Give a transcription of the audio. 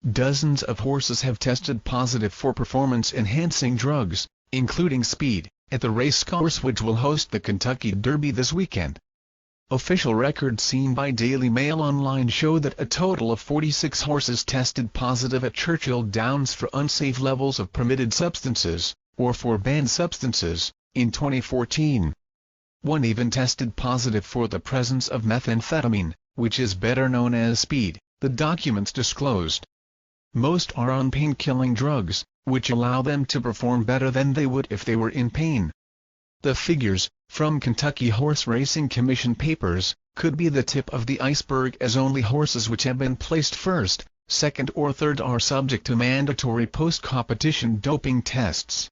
Dozens of horses have tested positive for performance-enhancing drugs, including speed, at the racecourse which will host the Kentucky Derby this weekend. Official records seen by Daily Mail Online show that a total of 46 horses tested positive at Churchill Downs for unsafe levels of permitted substances, or for banned substances, in 2014. One even tested positive for the presence of methamphetamine, which is better known as speed, the documents disclosed. Most are on pain-killing drugs, which allow them to perform better than they would if they were in pain. The figures, from Kentucky Horse Racing Commission papers, could be the tip of the iceberg, as only horses which have been placed first, second or third are subject to mandatory post-competition doping tests.